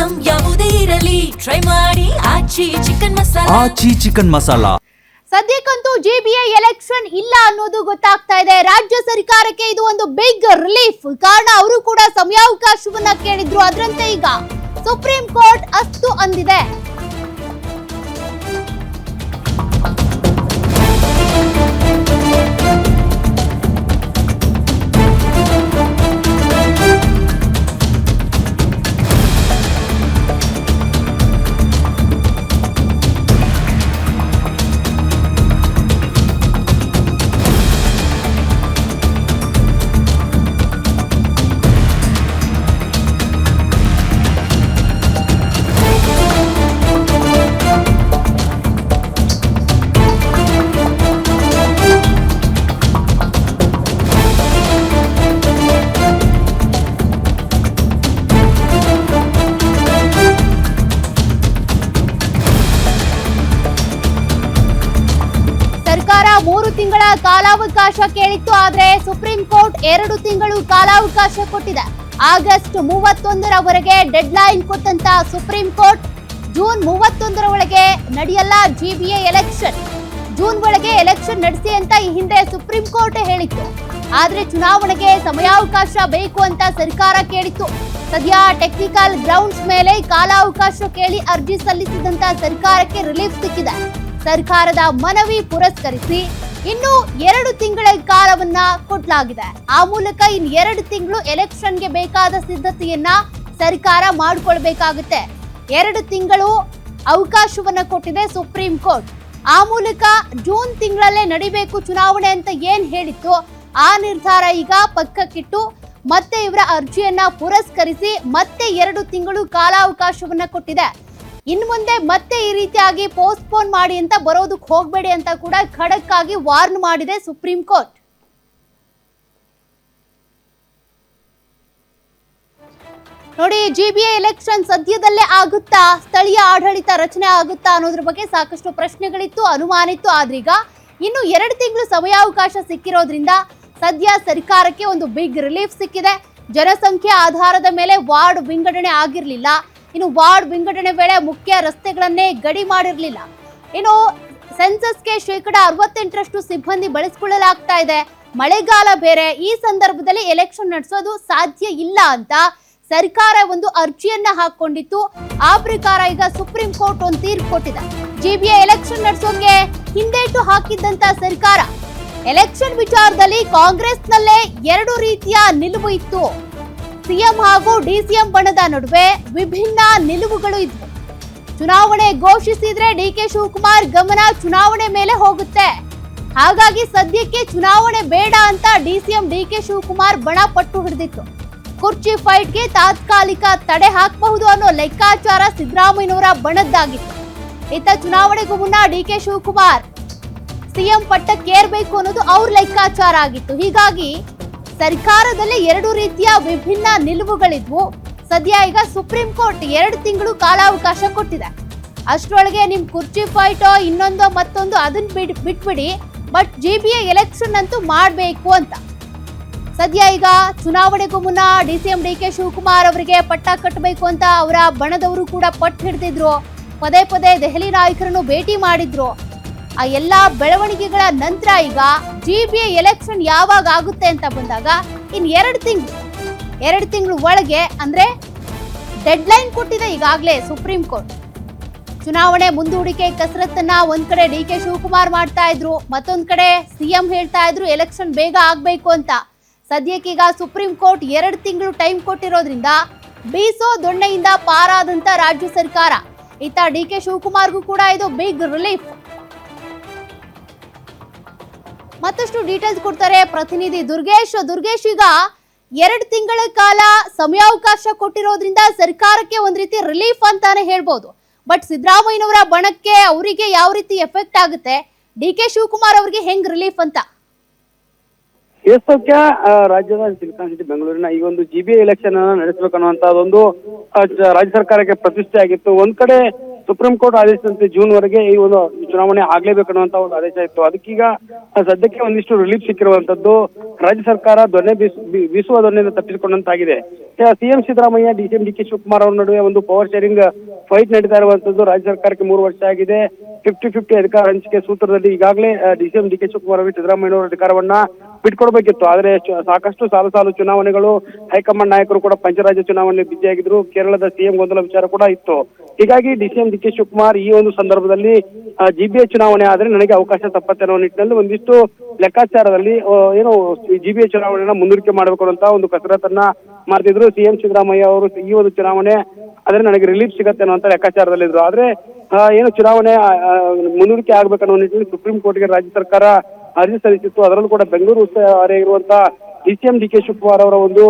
Item ಯಾವುದೇ ಇರಲಿ try ಮಾಡಿ ಆಚಿ ಚಿಕನ್ ಮಸಾಲಾ. ಸದ್ಯಕ್ಕಂತೂ ಜಿಬಿಎ ಎಲೆಕ್ಷನ್ ಇಲ್ಲ ಅನ್ನೋದು ಗೊತ್ತಾಗ್ತಾ ಇದೆ. ರಾಜ್ಯ ಸರ್ಕಾರಕ್ಕೆ ಇದು ಒಂದು ಬಿಗ್ ರಿಲೀಫ್. ಕಾರಣ ಅವರು ಕೂಡ ಸಮಯಾವಕಾಶವನ್ನ ಕೇಳಿದ್ರು, ಅದರಂತೆ ಈಗ ಸುಪ್ರೀಂ ಕೋರ್ಟ್ ಅಸ್ತು ಅಂದಿದೆ. ಸರ್ಕಾರ 3 ತಿಂಗಳ ಕಾಲಾವಕಾಶ ಕೇಳಿತ್ತು, ಆದ್ರೆ ಸುಪ್ರೀಂ ಕೋರ್ಟ್ 2 ತಿಂಗಳು ಕಾಲಾವಕಾಶ ಕೊಟ್ಟಿದೆ. ಆಗಸ್ಟ್ 31ರವರೆಗೆ ಡೆಡ್ ಲೈನ್ ಕೊಟ್ಟಂತ ಸುಪ್ರೀಂ ಕೋರ್ಟ್ ಜೂನ್ 31ರ ಒಳಗೆ ನಡೆಯಲ್ಲ ಜಿಬಿಎ ಎಲೆಕ್ಷನ್, ಜೂನ್ ಒಳಗೆ ಎಲೆಕ್ಷನ್ ನಡೆಸಿ ಅಂತ ಈ ಹಿಂದೆ ಸುಪ್ರೀಂ ಕೋರ್ಟ್ ಹೇಳಿತ್ತು. ಆದ್ರೆ ಚುನಾವಣೆಗೆ ಸಮಯಾವಕಾಶ ಬೇಕು ಅಂತ ಸರ್ಕಾರ ಕೇಳಿತ್ತು. ಸದ್ಯ ಟೆಕ್ನಿಕಲ್ ಗ್ರೌಂಡ್ಸ್ ಮೇಲೆ ಕಾಲಾವಕಾಶ ಕೇಳಿ ಅರ್ಜಿ ಸಲ್ಲಿಸಿದಂತ ಸರ್ಕಾರಕ್ಕೆ ರಿಲೀಫ್ ಸಿಕ್ಕಿದೆ. ಸರ್ಕಾರದ ಮನವಿ ಪುರಸ್ಕರಿಸಿ ಇನ್ನು 2 ತಿಂಗಳ ಕಾಲವನ್ನ ಕೊಡಲಾಗಿದೆ. ಆ ಮೂಲಕ ಇನ್ನು 2 ತಿಂಗಳು ಎಲೆಕ್ಷನ್ಗೆ ಬೇಕಾದ ಸಿದ್ಧತೆಯನ್ನ ಸರ್ಕಾರ ಮಾಡಿಕೊಳ್ಬೇಕಾಗುತ್ತೆ. 2 ತಿಂಗಳು ಅವಕಾಶವನ್ನ ಕೊಟ್ಟಿದೆ ಸುಪ್ರೀಂ ಕೋರ್ಟ್. ಆ ಮೂಲಕ ಜೂನ್ ತಿಂಗಳಲ್ಲೇ ನಡಿಬೇಕು ಚುನಾವಣೆ ಅಂತ ಏನ್ ಹೇಳಿತ್ತು, ಆ ನಿರ್ಧಾರ ಈಗ ಪಕ್ಕಕ್ಕಿಟ್ಟು ಮತ್ತೆ ಇವರ ಅರ್ಜಿಯನ್ನ ಪುರಸ್ಕರಿಸಿ ಮತ್ತೆ 2 ತಿಂಗಳು ಕಾಲಾವಕಾಶವನ್ನ ಕೊಟ್ಟಿದೆ. ಇನ್ನು ಮುಂದೆ ಮತ್ತೆ ಈ ರೀತಿಯಾಗಿ ಪೋಸ್ಟ್ಪೋನ್ ಮಾಡಿ ಅಂತ ಬರೋದಕ್ಕೆ ಹೋಗಬೇಡಿ ಅಂತ ಕೂಡ ಖಡಕ್ ಆಗಿ ವಾರ್ನ್ ಮಾಡಿದೆ ಸುಪ್ರೀಂ ಕೋರ್ಟ್. ನೋಡಿ, ಜಿಬಿಎ ಎಲೆಕ್ಷನ್ ಸದ್ಯದಲ್ಲೇ ಆಗುತ್ತಾ, ಸ್ಥಳೀಯ ಆಡಳಿತ ರಚನೆ ಆಗುತ್ತಾ ಅನ್ನೋದ್ರ ಬಗ್ಗೆ ಸಾಕಷ್ಟು ಪ್ರಶ್ನೆಗಳಿತ್ತು, ಅನುಮಾನಿತ್ತು. ಆದ್ರೀಗ ಇನ್ನು 2 ತಿಂಗಳು ಸಮಯಾವಕಾಶ ಸಿಕ್ಕಿರೋದ್ರಿಂದ ಸದ್ಯ ಸರ್ಕಾರಕ್ಕೆ ಒಂದು ಬಿಗ್ ರಿಲೀಫ್ ಸಿಕ್ಕಿದೆ. ಜನಸಂಖ್ಯೆ ಆಧಾರದ ಮೇಲೆ ವಾರ್ಡ್ ವಿಂಗಡಣೆ ಆಗಿರಲಿಲ್ಲ. ಇನ್ನು ವಾರ್ಡ್ ವಿಂಗಡಣೆ ವೇಳೆ ಮುಖ್ಯ ರಸ್ತೆಗಳನ್ನೇ ಗಡಿ ಮಾಡಿರಲಿಲ್ಲ. ಇನ್ನು ಸೆನ್ಸಸ್ಗೆ 68% ಸಿಬ್ಬಂದಿ ಬಳಸಿಕೊಳ್ಳಲಾಗ್ತಾ ಇದೆ. ಮಳೆಗಾಲ ಬೇರೆ, ಈ ಸಂದರ್ಭದಲ್ಲಿ ಎಲೆಕ್ಷನ್ ನಡೆಸೋದು ಸಾಧ್ಯ ಇಲ್ಲ ಅಂತ ಸರ್ಕಾರ ಒಂದು ಅರ್ಜಿಯನ್ನ ಹಾಕೊಂಡಿತ್ತು. ಆ ಪ್ರಕಾರ ಈಗ ಸುಪ್ರೀಂ ಕೋರ್ಟ್ ಒಂದು ತೀರ್ಪು ಕೊಟ್ಟಿದೆ. ಜಿಬಿಎ ಎಲೆಕ್ಷನ್ ನಡೆಸೋಕೆ ಹಿಂದೇಟು ಹಾಕಿದ್ದಂತ ಸರ್ಕಾರ ಎಲೆಕ್ಷನ್ ವಿಚಾರದಲ್ಲಿ ಕಾಂಗ್ರೆಸ್ನಲ್ಲೇ 2 ರೀತಿಯ ನಿಲುವು ಇತ್ತು. ಸಿಎಂ ಹಾಗೂ ಡಿಸಿಎಂ ಬಣದ ನಡುವೆ ವಿಭಿನ್ನ ನಿಲುವುಗಳು ಇದ್ವು. ಚುನಾವಣೆ ಘೋಷಿಸಿದ್ರೆ ಡಿಕೆ ಶಿವಕುಮಾರ್ ಗಮನ ಚುನಾವಣೆ ಮೇಲೆ ಹೋಗುತ್ತೆ. ಹಾಗಾಗಿ ಸದ್ಯಕ್ಕೆ ಚುನಾವಣೆ ಬೇಡ ಅಂತ ಡಿಸಿಎಂ ಡಿಕೆ ಶಿವಕುಮಾರ್ ಬಣ ಪಟ್ಟು ಹಿಡಿದಿತ್ತು. ಕುರ್ಚಿ ಫೈಟ್ಗೆ ತಾತ್ಕಾಲಿಕ ತಡೆ ಹಾಕಬಹುದು ಅನ್ನೋ ಲೆಕ್ಕಾಚಾರ ಸಿದ್ದರಾಮಯ್ಯನವರ ಬಣದ್ದಾಗಿತ್ತು. ಇತ್ತ ಚುನಾವಣೆಗೂ ಮುನ್ನ ಡಿಕೆ ಶಿವಕುಮಾರ್ ಸಿಎಂ ಪಟ್ಟಕ್ಕೇರ್ಬೇಕು ಅನ್ನೋದು ಅವ್ರ ಲೆಕ್ಕಾಚಾರ ಆಗಿತ್ತು. ಹೀಗಾಗಿ ಸರ್ಕಾರದಲ್ಲಿ 2 ರೀತಿಯ ವಿಭಿನ್ನ ನಿಲುವುಗಳಿದ್ವು. ಸದ್ಯ ಈಗ ಸುಪ್ರೀಂ ಕೋರ್ಟ್ 2 ತಿಂಗಳು ಕಾಲಾವಕಾಶ ಕೊಟ್ಟಿದೆ. ಅಷ್ಟರೊಳಗೆ ನಿಮ್ ಕುರ್ಚಿ ಫೈಟೋ ಇನ್ನೊಂದೋ ಮತ್ತೊಂದು ಅದನ್ನ ಬಿಟ್ಬಿಡಿ, ಬಟ್ ಜಿಬಿಎ ಎಲೆಕ್ಷನ್ ಅಂತೂ ಮಾಡಬೇಕು ಅಂತ. ಸದ್ಯ ಈಗ ಚುನಾವಣೆಗೂ ಮುನ್ನ ಡಿಸಿಎಂ ಡಿಕೆ ಶಿವಕುಮಾರ್ ಅವರಿಗೆ ಪಟ್ಟ ಕಟ್ಟಬೇಕು ಅಂತ ಅವರ ಬಣದವರು ಕೂಡ ಪಟ್ಟು ಹಿಡಿದಿದ್ರು. ಪದೇ ಪದೇ ದೆಹಲಿ ನಾಯಕರನ್ನು ಭೇಟಿ ಮಾಡಿದ್ರು. ಆ ಎಲ್ಲಾ ಬೆಳವಣಿಗೆಗಳ ನಂತರ ಈಗ ಜಿಬಿಎ ಎಲೆಕ್ಷನ್ ಯಾವಾಗ ಆಗುತ್ತೆ ಅಂತ ಬಂದಾಗ ಇನ್ 2 ತಿಂಗಳು ಒಳಗೆ ಅಂದ್ರೆ ಡೆಡ್ ಲೈನ್ ಕೊಟ್ಟಿದೆ ಈಗಾಗಲೇ ಸುಪ್ರೀಂ ಕೋರ್ಟ್. ಚುನಾವಣೆ ಮುಂದೂಡಿಕೆ ಕಸರತ್ತನ್ನ ಒಂದ್ ಕಡೆ ಡಿಕೆ ಶಿವಕುಮಾರ್ ಮಾಡ್ತಾ ಇದ್ರು, ಮತ್ತೊಂದ್ ಕಡೆ ಸಿಎಂ ಹೇಳ್ತಾ ಇದ್ರು ಎಲೆಕ್ಷನ್ ಬೇಗ ಆಗ್ಬೇಕು ಅಂತ. ಸದ್ಯಕ್ಕೀಗ ಸುಪ್ರೀಂ ಕೋರ್ಟ್ 2 ತಿಂಗಳು ಟೈಮ್ ಕೊಟ್ಟಿರೋದ್ರಿಂದ ಬೀಸೋ ದೊಣ್ಣೆಯಿಂದ ಪಾರಾದಂತ ರಾಜ್ಯ ಸರ್ಕಾರ. ಇತ್ತ ಡಿಕೆ ಶಿವಕುಮಾರ್ಗೂ ಕೂಡ ಇದು ಬಿಗ್ ರಿಲೀಫ್. ಮತ್ತಷ್ಟು ಡೀಟೇಲ್ಸ್ ಕೊಡ್ತಾರೆ ಪ್ರತಿನಿಧಿ ದುರ್ಗೇಶ್. ಈಗ 2 ತಿಂಗಳ ಕಾಲ ಸಮಯಾವಕಾಶ ಕೊಟ್ಟಿರೋದ್ರಿಂದ ಸರ್ಕಾರಕ್ಕೆ ಒಂದ್ ರೀತಿ ರಿಲೀಫ್ ಅಂತಾನೆ ಹೇಳ್ಬೋದು. ಬಟ್ ಸಿದ್ದರಾಮಯ್ಯನವರ ಬಣಕ್ಕೆ ಅವರಿಗೆ ಯಾವ ರೀತಿ ಎಫೆಕ್ಟ್ ಆಗುತ್ತೆ, ಡಿಕೆ ಶಿವಕುಮಾರ್ ಅವರಿಗೆ ಹೆಂಗ್ ರಿಲೀಫ್ ಅಂತ? ಏಸೋಕ್ಯ ರಾಜ್ಯದ ಸಿಲಿಕಾನ್ ಸಿಟಿ ಬೆಂಗಳೂರಿನ ಈ ಒಂದು ಜಿಬಿಎ ಎಲೆಕ್ಷನ್ ನಡೆಸಬೇಕನ್ನುವಂತಹದೊಂದು ರಾಜ್ಯ ಸರ್ಕಾರಕ್ಕೆ ಪ್ರತಿಷ್ಠೆ ಆಗಿತ್ತು. ಒಂದ್ ಕಡೆ ಸುಪ್ರೀಂ ಕೋರ್ಟ್ ಆದೇಶದಂತೆ ಜೂನ್ ವರೆಗೆ ಈ ಒಂದು ಚುನಾವಣೆ ಆಗ್ಲೇಬೇಕನ್ನುವಂತ ಒಂದು ಆದೇಶ ಇತ್ತು. ಅದಕ್ಕೀಗ ಸದ್ಯಕ್ಕೆ ಒಂದಿಷ್ಟು ರಿಲೀಫ್ ಸಿಕ್ಕಿರುವಂತದ್ದು. ರಾಜ್ಯ ಸರ್ಕಾರ ಬೀಸುವ ದೊಣ್ಣೆಯನ್ನು ತಪ್ಪಿಸಿಕೊಂಡಂತಾಗಿದೆ. CM Siddaramaiah DCM D K Shivakumar ಅವರ ನಡುವೆ ಒಂದು ಪವರ್ ಶೇರಿಂಗ್ ಫೈಟ್ ನಡೀತಾ ಇರುವಂತದ್ದು. ರಾಜ್ಯ ಸರ್ಕಾರಕ್ಕೆ 3 ವರ್ಷ ಆಗಿದೆ. 50-50 ಅಧಿಕಾರ ಹಂಚಿಕೆ ಸೂತ್ರದಲ್ಲಿ ಈಗಾಗಲೇ ಡಿಸಿಎಂ ಡಿ ಕೆ ಶಿವಕುಮಾರ್ ಅವರು ಸಿದ್ದರಾಮಯ್ಯ ಅವರ ಅಧಿಕಾರವನ್ನ ಬಿಟ್ಕೊಡ್ಬೇಕಿತ್ತು. ಆದ್ರೆ ಸಾಕಷ್ಟು ಸಾಲು ಚುನಾವಣೆಗಳು ಹೈಕಮಾಂಡ್ ನಾಯಕರು ಕೂಡ ಪಂಚರಾಜ್ಯ ಚುನಾವಣೆ ಬಿಜಿಯಾಗಿದ್ರು. ಕೇರಳದ ಸಿಎಂ ಗೊಂದಲ ವಿಚಾರ ಕೂಡ ಇತ್ತು. ಹೀಗಾಗಿ ಡಿಸಿಎಂ ಡಿ ಕೆ ಶಿವಕುಮಾರ್ ಈ ಒಂದು ಸಂದರ್ಭದಲ್ಲಿ ಜಿಬಿಎ ಚುನಾವಣೆ ಆದ್ರೆ ನನಗೆ ಅವಕಾಶ ತಪ್ಪತ್ತೆ ಅನ್ನೋ ನಿಟ್ಟಿನಲ್ಲಿ ಒಂದಿಷ್ಟು ಲೆಕ್ಕಾಚಾರದಲ್ಲಿ ಏನು ಜಿಬಿಎ ಚುನಾವಣೆಯನ್ನ ಮುಂದೂಡಿಕೆ ಮಾಡಬೇಕು ಅಂತ ಒಂದು ಕಸರತ್ತನ್ನ ಮಾಡ್ತಿದ್ರು. ಸಿಎಂ ಸಿದ್ದರಾಮಯ್ಯ ಅವರು ಈ ಒಂದು ಚುನಾವಣೆ ಆದ್ರೆ ನನಗೆ ರಿಲೀಫ್ ಸಿಗತ್ತೆ ಅನ್ನುವಂತ ಲೆಕ್ಕಾಚಾರದಲ್ಲಿದ್ರು. ಆದ್ರೆ ಏನು ಚುನಾವಣೆ ಮುಂದೂಡಿಕೆ ಆಗ್ಬೇಕನ್ನೋ ನಿಟ್ಟಿನಲ್ಲಿ ಸುಪ್ರೀಂ ಕೋರ್ಟ್ಗೆ ರಾಜ್ಯ ಸರ್ಕಾರ ಅರ್ಜಿ ಸಲ್ಲಿಸಿತ್ತು. ಅದರಲ್ಲೂ ಕೂಡ ಬೆಂಗಳೂರು ಉಸ್ತುವಾರಿ ಇರುವಂತಹ ಡಿಸಿಎಂ ಡಿ ಕೆ ಶಿವಕುಮಾರ್ ಅವರ ಒಂದು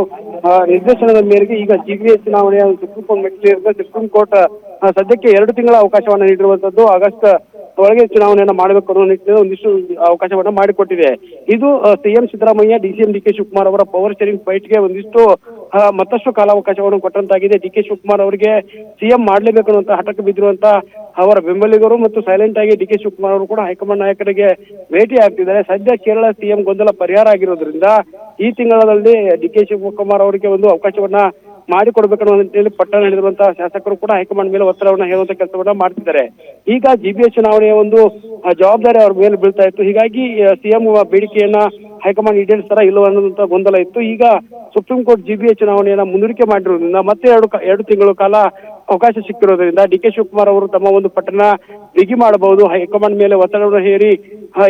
ನಿರ್ದೇಶನದ ಮೇರೆಗೆ ಈಗ ಜಿಬಿಎ ಚುನಾವಣೆಯ ಸುಪ್ರೀಂ ಕೋರ್ಟ್ ಮೆಟ್ಟಿಲಿರುವ ಸುಪ್ರೀಂ ಕೋರ್ಟ್ ಸದ್ಯಕ್ಕೆ 2 ತಿಂಗಳ ಅವಕಾಶವನ್ನು ನೀಡಿರುವಂತದ್ದು. ಆಗಸ್ಟ್ ಒಳಗೆ ಚುನಾವಣೆಯನ್ನ ಮಾಡಬೇಕು ಅನ್ನೋ ನಿಟ್ಟಿನಲ್ಲಿ ಒಂದಿಷ್ಟು ಅವಕಾಶವನ್ನ ಮಾಡಿಕೊಟ್ಟಿದೆ. ಇದು CM Siddaramaiah DCM D K Shivakumar ಅವರ ಪವರ್ ಶೇರಿಂಗ್ ಫೈಟ್ಗೆ ಒಂದಿಷ್ಟು ಮತ್ತಷ್ಟು ಕಾಲಾವಕಾಶವನ್ನು ಕೊಟ್ಟಂತಾಗಿದೆ. ಡಿ ಕೆ ಶಿವಕುಮಾರ್ ಅವರಿಗೆ ಸಿಎಂ ಮಾಡಲೇಬೇಕು ಅನ್ನುವಂತ ಹಠಕ್ಕೆ ಬಿದ್ದಿರುವಂತ ಅವರ ಬೆಂಬಲಿಗರು ಮತ್ತು ಸೈಲೆಂಟ್ ಆಗಿ ಡಿ ಕೆ ಶಿವಕುಮಾರ್ ಅವರು ಕೂಡ ಹೈಕಮಾಂಡ್ ನಾಯಕರಿಗೆ ಭೇಟಿ ಆಗ್ತಿದ್ದಾರೆ. ಸದ್ಯ ಕೇರಳ ಸಿಎಂ ಗೊಂದಲ ಪರಿಹಾರ ಆಗಿರೋದ್ರಿಂದ ಈ ತಿಂಗಳಲ್ಲಿ ಡಿ ಕೆ ಶಿವಕುಮಾರ್ ಅವರಿಗೆ ಒಂದು ಅವಕಾಶವನ್ನ ಮಾಡಿಕೊಡ್ಬೇಕನ್ನೋ ನಿಟ್ಟಿನಲ್ಲಿ ಪಟ್ಟಣ ಹಿಡಿದಿರುವಂತಹ ಶಾಸಕರು ಕೂಡ ಹೈಕಮಾಂಡ್ ಮೇಲೆ ಒತ್ತಡವನ್ನ ಹೇರುವಂತ ಕೆಲಸವನ್ನ ಮಾಡ್ತಿದ್ದಾರೆ. ಈಗ ಜಿಬಿಎ ಚುನಾವಣೆಯ ಒಂದು ಜವಾಬ್ದಾರಿ ಅವ್ರ ಮೇಲೆ ಬೀಳ್ತಾ ಇತ್ತು. ಹೀಗಾಗಿ ಸಿಎಂ ಬೇಡಿಕೆಯನ್ನ ಹೈಕಮಾಂಡ್ ಈಡೇರಿಸ್ತಾರ ಇಲ್ಲೋ ಅನ್ನೋದಂತ ಗೊಂದಲ ಇತ್ತು. ಈಗ ಸುಪ್ರೀಂ ಕೋರ್ಟ್ ಜಿಬಿಎ ಚುನಾವಣೆಯನ್ನ ಮುಂದೂಡಿಕೆ ಮಾಡಿರೋದ್ರಿಂದ ಮತ್ತೆ 2 ತಿಂಗಳ ಕಾಲ ಅವಕಾಶ ಸಿಕ್ಕಿರೋದ್ರಿಂದ ಡಿ ಕೆ ಶಿವಕುಮಾರ್ ಅವರು ತಮ್ಮ ಒಂದು ಪಟ್ಟಣ ಬಿಗಿ ಮಾಡಬಹುದು. ಹೈಕಮಾಂಡ್ ಮೇಲೆ ಒತ್ತಡವನ್ನು ಹೇರಿ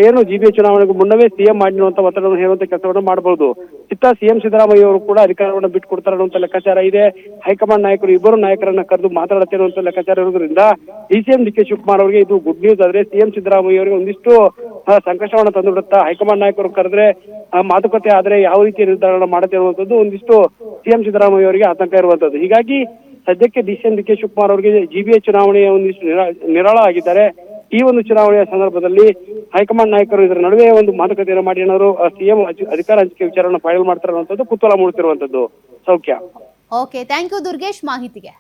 ಏನು ಜಿಬಿಎ ಚುನಾವಣೆಗೂ ಮುನ್ನವೇ ಸಿಎಂ ಮಾಡಿರುವಂತ ಒತ್ತಡವನ್ನು ಹೇರುವಂತ ಕೆಲಸವನ್ನು ಮಾಡಬಹುದು. ಇತ್ತ ಸಿಎಂ ಸಿದ್ದರಾಮಯ್ಯ ಅವರು ಕೂಡ ಅಧಿಕಾರವನ್ನು ಬಿಟ್ಟುಕೊಡ್ತಾರೆ ಅನ್ನುವಂತ ಲೆಕ್ಕಾಚಾರ ಇದೆ. ಹೈಕಮಾಂಡ್ ನಾಯಕರು ಇಬ್ಬರು ನಾಯಕರನ್ನ ಕರೆದು ಮಾತಾಡುತ್ತೆ ಅನ್ನುವಂತ ಲೆಕ್ಕಾಚಾರ ಇರೋದ್ರಿಂದ ಡಿಸಿಎಂ ಡಿ ಕೆ ಶಿವಕುಮಾರ್ ಅವರಿಗೆ ಇದು ಗುಡ್ ನ್ಯೂಸ್. ಆದ್ರೆ ಸಿಎಂ ಸಿದ್ದರಾಮಯ್ಯ ಅವರಿಗೆ ಒಂದಿಷ್ಟು ಸಂಕಷ್ಟವನ್ನ ತಂದುಬಿಡುತ್ತಾ. ಹೈಕಮಾಂಡ್ ನಾಯಕರು ಕರೆದ್ರೆ ಮಾತುಕತೆ ಆದ್ರೆ ಯಾವ ರೀತಿಯ ನಿರ್ಧಾರ ಮಾಡುತ್ತೆ ಅನ್ನುವಂಥದ್ದು ಒಂದಿಷ್ಟು ಸಿಎಂ ಸಿದ್ದರಾಮಯ್ಯ ಅವರಿಗೆ ಆತಂಕ ಇರುವಂತದ್ದು. ಹೀಗಾಗಿ ಸದ್ಯಕ್ಕೆ ಡಿಸಿಎಂ ಡಿ ಕೆ ಶಿವಕುಮಾರ್ ಅವರಿಗೆ ಜಿಬಿಎ ಚುನಾವಣೆಯ ಒಂದಿಷ್ಟು ನಿರಾಳ ಆಗಿದ್ದಾರೆ. ಈ ಒಂದು ಚುನಾವಣೆಯ ಸಂದರ್ಭದಲ್ಲಿ ಹೈಕಮಾಂಡ್ ನಾಯಕರು ಇದರ ನಡುವೆ ಒಂದು ಮಾತುಕತೆಯನ್ನು ಮಾಡಿ ಏನಾದ್ರು ಸಿಎಂ ಅಧಿಕಾರ ಹಂಚಿಕೆ ವಿಚಾರವನ್ನು ಫೈನಲ್ ಮಾಡ್ತಾರೆ ಅನ್ನುವಂಥದ್ದು ಕುತೂಹಲ ಮೂಡುತ್ತಿರುವಂತದ್ದು. ಸೌಖ್ಯ. ಓಕೆ, ಥ್ಯಾಂಕ್ ಯು ದುರ್ಗೇಶ್ ಮಾಹಿತಿಗೆ.